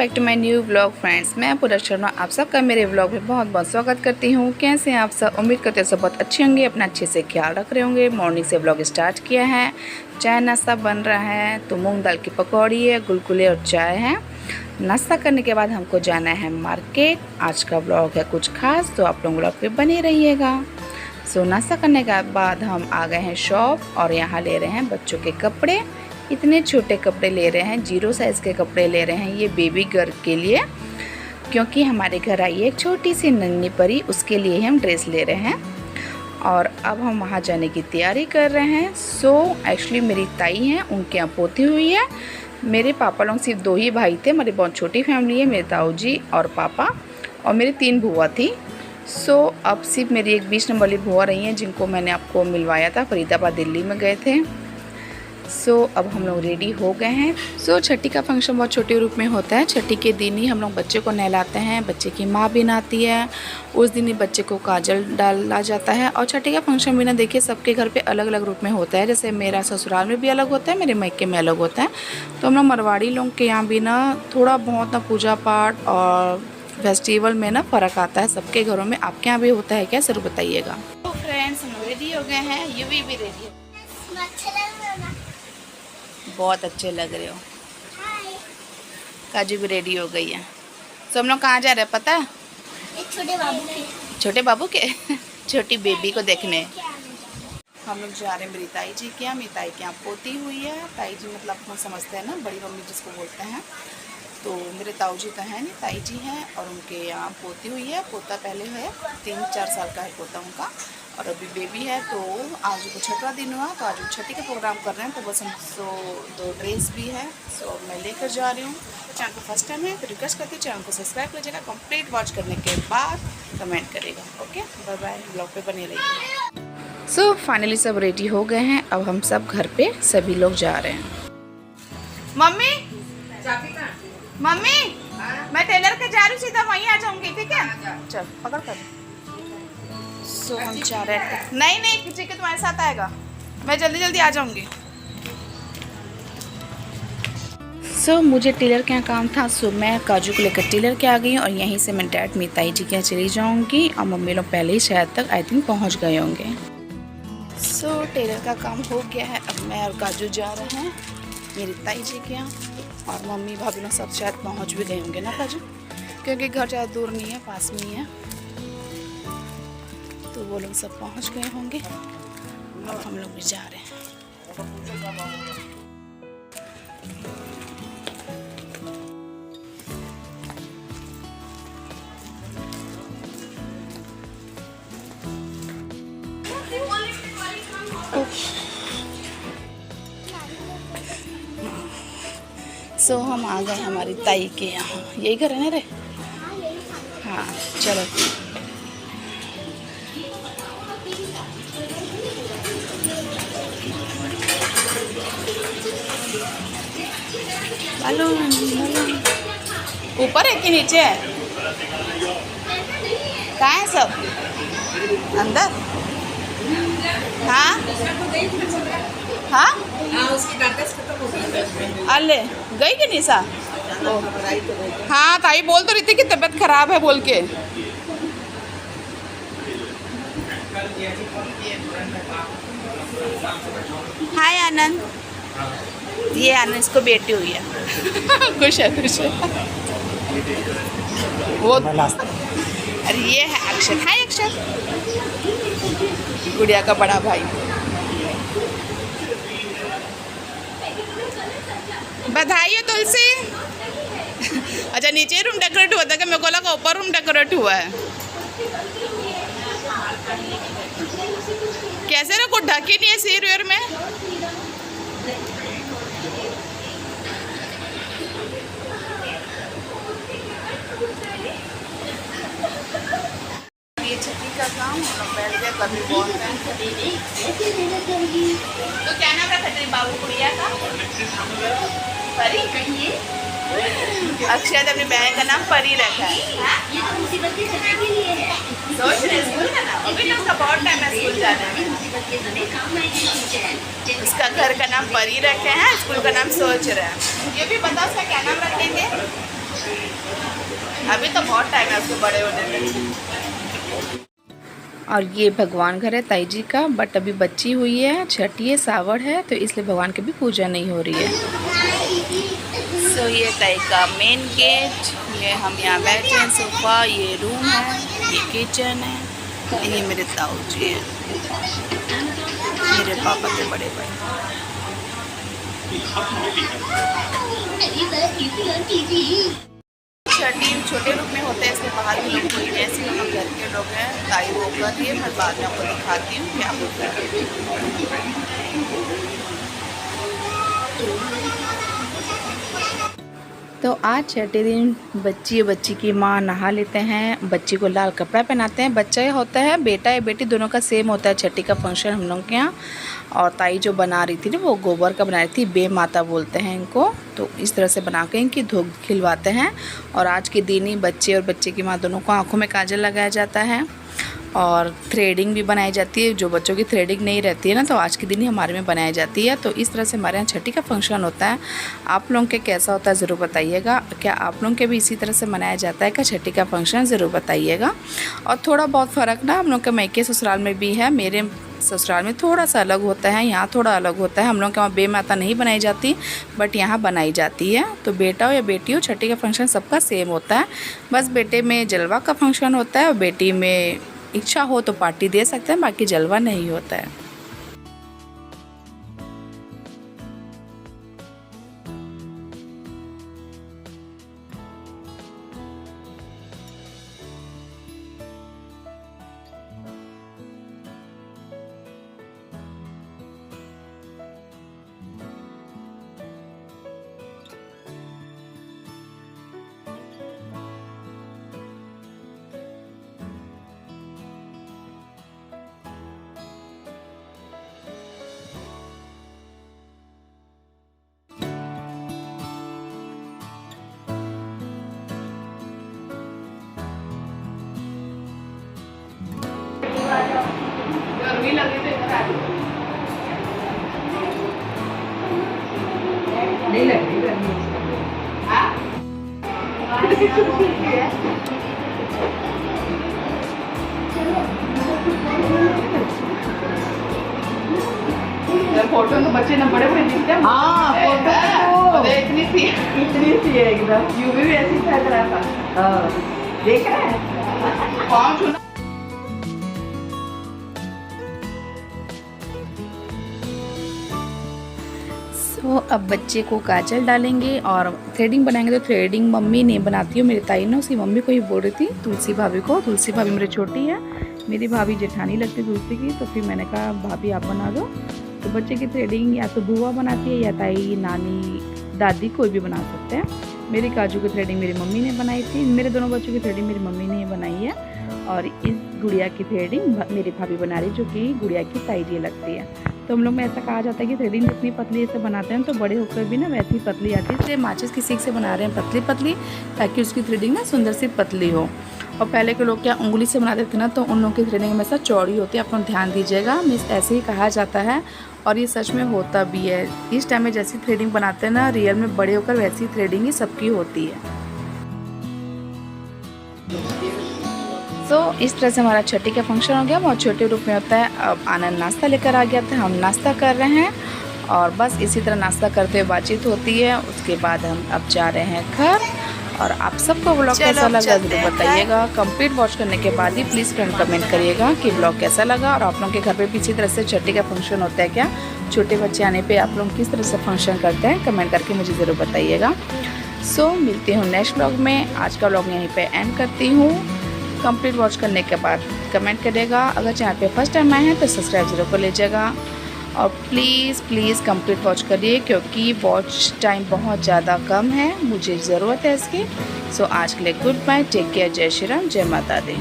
Back to my new vlog friends. मैं पूरा शर्मा आप सबका मेरे व्लॉग में बहुत बहुत स्वागत करती हूँ। कैसे हैं आप सब? उम्मीद करते हैं सब बहुत अच्छे होंगे, अपना अच्छे से ख्याल रख रहे होंगे। मॉर्निंग से व्लॉग स्टार्ट किया है, चाय नाश्ता बन रहा है। तो मूंग दाल की पकौड़ी है, गुलगुले और चाय है। नाश्ता करने के बाद हमको जाना है मार्केट। आज का व्लॉग है कुछ खास, तो आप लोग व्लॉग पे बने रहिएगा। सो नाश्ता करने के बाद हम आ गए हैं शॉप और यहाँ ले रहे हैं बच्चों के कपड़े। इतने छोटे कपड़े ले रहे हैं, 0 साइज़ के कपड़े ले रहे हैं ये बेबी गर्ल के लिए, क्योंकि हमारे घर आई है एक छोटी सी नन्ही परी, उसके लिए हम ड्रेस ले रहे हैं। और अब हम वहाँ जाने की तैयारी कर रहे हैं। सो एक्चुअली मेरी ताई हैं, उनके यहाँ पोती हुई है। मेरे पापा लोग सिर्फ 2 ही भाई थे, हमारी बहुत छोटी फैमिली है, मेरे ताऊ जी और पापा और मेरी 3 बुआ थी। सो अब सिर्फ मेरी एक 20 नंबर वाली बुआ रही हैं, जिनको मैंने आपको मिलवाया था, फरीदाबाद दिल्ली में गए थे। सो अब हम लोग रेडी हो गए हैं। सो छठी का फंक्शन बहुत छोटे रूप में होता है। छठी के दिन ही हम लोग बच्चे को नहलाते हैं, बच्चे की माँ भी नहाती है। उस दिन ही बच्चे को काजल डाला जाता है। और छठी का फंक्शन भी ना देखिए सबके घर पे अलग अलग रूप में होता है। जैसे मेरा ससुराल में भी अलग होता है, मेरे मायके में अलग होता है। तो हम लोग मरवाड़ी लोग के यहाँ भी ना थोड़ा बहुत ना पूजा पाठ और फेस्टिवल में ना फ़र्क आता है सबके घरों में। आपके यहाँ भी होता है क्या? ज़रूर बताइएगा। तो फ्रेंड्स हम रेडी हो गए हैं, यू भी रेडी है। बहुत अच्छे लग रहे हो। काजू भी रेडी हो गई है। तो हम लोग कहाँ जा रहे हैं पता है? एक छोटे बाबू के छोटी बेबी को देखने हम लोग जा रहे हैं मेरी ताई जी के यहाँ। मेरी ताई के यहाँ पोती हुई है। ताई जी मतलब हम समझते हैं ना, बड़ी मम्मी जिसको बोलते हैं। तो मेरे ताऊ जी तो हैं नहीं, ताई जी हैं, और उनके यहाँ पोती हुई है। पोता पहले है, 3-4 साल का है पोता उनका, और अभी बेबी है। तो आज को 6वां दिन हुआ, तो आज छठी का प्रोग्राम कर रहे हैं। तो बस हम 2 ड्रेस भी है, सो मैं लेकर जा रही हूँ। चैनल को फर्स्ट टाइम है तो रिक्वेस्ट करती हूँ चैनल को सब्सक्राइब कीजिएगा। कंप्लीट वॉच करने के बाद कमेंट करेगा। ओके, बाय बाय, ब्लॉग पे बने रहिए। सो फाइनली सब रेडी हो गए हैं। अब हम सब घर पे सभी लोग जा रहे हैं। मम्मी मम्मी मैं टेलर के जा रही हूँ, सीधा वहीं आ जाऊंगी, ठीक है? चल पकड़ कर। सो हम जा रहे हैं। नहीं पीछे के तुम्हारे साथ आएगा, मैं जल्दी जल्दी आ जाऊंगी। सो मुझे टेलर के यहाँ काम था, सो मैं काजू को लेकर टेलर के आ गई हूँ। और यहीं से मैं डैड मेरी ताई जी के यहाँ चली जाऊँगी। और मम्मी लोग पहले ही शायद तक आई थिंक पहुँच गए होंगे। सो टेलर का काम हो गया है। अब मैं और काजू जा रहे हैं मेरी ताई जी के यहाँ। और मम्मी भाभी लोग सब शायद पहुँच भी गए होंगे ना काजू, क्योंकि घर ज़्यादा दूर नहीं है, पास में ही है। तो वो लोग सब पहुँच गए होंगे। अब हम लोग भी जा रहे हैं। सो हम आ गए हमारी ताई के यहाँ। यही घर है ना रे? हाँ चलो। ऊपर है कि नीचे है? कहाँ है सब? अंदर? हाँ हाँ अल्ले गई कि निशा? हाँ ताई बोल तो रही थी कि तबीयत खराब है बोल के। हाय आनंद, ये आनंद इसको बेटी हुई है। खुश है वो। अरे ये है अक्षर। हाय अक्षर, गुड़िया का बड़ा भाई। बधाई हो तुलसी। अच्छा नीचे रूम डेकोरेट हुआ था कि? मेरे को लगा ऊपर रूम डेकोरेट हुआ है। कैसे ना कुछ ढकी नहीं है सिर वेर में? ये छठी का काम हम लोग बैठ गए कभी बहुत टाइम। तो क्या नाम रखा तेरे बाबू गुड़िया का? परी। अक्षय अपनी बहन का नाम परी रखा है। सोच रहे स्कूल का नाम? अभी तो उसका बहुत टाइम है स्कूल जाने में। उसका घर का नाम परी रखे हैं, स्कूल का नाम सोच रहे हैं। ये भी बताओ उसका क्या नाम रखेंगे? अभी तो बहुत टाइम है उसको बड़े होने में। और ये भगवान घर है ताई जी का, बट अभी बच्ची हुई है, छठी है, सावड़ है, तो इसलिए भगवान की भी पूजा नहीं हो रही है। सो ये ताई का मेन गेट, ये हम यहाँ बैठे हैं, सोफा, ये रूम है, ये किचन है, ये मेरे ताऊ जी हैं, मेरे पापा के बड़े भाई। छठी छोटे रूप में होते हैं, इसके बाहर के लोग कोई नहीं, ऐसे हम घर के लोग हैं। ताई वो कर रही है, मैं बाद में आपको दिखाती हूँ क्या होता है। तो आज छठे दिन बच्ची की माँ नहा लेते हैं, बच्ची को लाल कपड़ा पहनाते हैं। बच्चा होता है, बेटा या बेटी दोनों का सेम होता है छठी का फंक्शन हम लोग के यहाँ। और ताई जो बना रही थी ना, वो गोबर का बना रही थी, बे माता बोलते हैं इनको। तो इस तरह से बना के इनकी धूप खिलवाते हैं। और आज के दिन ही बच्चे और बच्चे की माँ दोनों को आँखों में काजल लगाया जाता है और थ्रेडिंग भी बनाई जाती है। जो बच्चों की थ्रेडिंग नहीं रहती है ना, तो आज के दिन ही हमारे में बनाई जाती है। तो इस तरह से हमारे यहाँ छठी का फंक्शन होता है। आप लोगों के कैसा होता है ज़रूर बताइएगा। क्या आप लोगों के भी इसी तरह से मनाया जाता है क्या छठी का फंक्शन, ज़रूर बताइएगा। और थोड़ा बहुत फ़र्क ना हम लोग के मायके ससुराल में भी है। मेरे ससुराल में थोड़ा सा अलग होता है, यहाँ थोड़ा अलग होता है। हम लोग के वहाँ बे माता नहीं बनाई जाती, बट यहाँ बनाई जाती है। तो बेटा हो या बेटी हो, छठी का फंक्शन सबका सेम होता है। बस बेटे में जलवा का फंक्शन होता है और बेटी में इच्छा हो तो पार्टी दे सकते हैं, बाकी जलवा नहीं होता है। गर्मी लगी तो इधर आ नहीं लगी गर्मी। फोटो तो बच्चे ना बड़े बड़े दिखते हैं। हाँ, फोटो तो इतनी सी है एकदम। यूवी भी ऐसी लग रहा था। देख रहे हैं कौन छूना। तो अब बच्चे को काजल डालेंगे और थ्रेडिंग बनाएंगे। तो थ्रेडिंग मम्मी नहीं बनाती हो, मेरी ताई ने उसकी मम्मी को ही बोल रही थी, तुलसी भाभी को। तुलसी भाभी मेरी छोटी है, मेरी भाभी जेठानी लगती तुलसी की। तो फिर मैंने कहा भाभी आप बना दो। तो बच्चे की थ्रेडिंग या तो बुआ बनाती है या ताई, नानी, दादी, कोई भी बना सकते हैं। मेरी काजू की थ्रेडिंग मेरी मम्मी ने बनाई थी। मेरे दोनों बच्चों की थ्रेडिंग मेरी मम्मी ने बनाई है। और इस गुड़िया की थ्रेडिंग मेरी भाभी बना रही, जो कि गुड़िया की ताई जी लगती है। तो हम लोग में ऐसा कहा जाता है कि थ्रेडिंग जितनी पतली से बनाते हैं तो बड़े होकर भी ना वैसी पतली आती है। इसलिए माचिस की सीख से बना रहे हैं पतली पतली, ताकि उसकी थ्रेडिंग ना सुंदर सी पतली हो। और पहले के लोग क्या उंगली से बनाते थे ना, तो उन लोगों की थ्रेडिंग हमेशा चौड़ी होती है। आप लोग ध्यान दीजिएगा, मिस ऐसे ही कहा जाता है और ये सच में होता भी है। इस टाइम में जैसी थ्रेडिंग बनाते हैं ना, रियल में बड़े होकर वैसी थ्रेडिंग ही सबकी होती है। तो इस तरह से हमारा छठी का फंक्शन हो गया। बहुत छोटे रूप में होता है। अब आनंद नाश्ता लेकर आ गया था, हम नाश्ता कर रहे हैं और बस इसी तरह नाश्ता करते हुए बातचीत होती है। उसके बाद हम अब जा रहे हैं घर। और आप सबको व्लॉग कैसा लगा ज़रूर बताइएगा। कंप्लीट वॉच करने के बाद ही प्लीज़ फ्रेंड कमेंट करिएगा कि व्लॉग कैसा लगा। और आप लोगों के घर पे भी इसी तरह से छठी का फंक्शन होता है क्या, छोटे बच्चे आने पे आप लोग किस तरह से फंक्शन करते हैं, कमेंट करके मुझे ज़रूर बताइएगा। सो मिलती हूँ नेक्स्ट व्लॉग में। आज का व्लॉग यहीं पे एंड करती हूँ। कंप्लीट वॉच करने के बाद कमेंट करिएगा। अगर चैनल पे फर्स्ट टाइम आए हैं तो सब्सक्राइब जरूर कर लीजिएगा। और प्लीज़ कंप्लीट वॉच करिए, क्योंकि वॉच टाइम बहुत ज़्यादा कम है, मुझे ज़रूरत है इसकी। सो आज के लिए गुड बाय, टेक केयर, जय श्री राम, जय माता दी।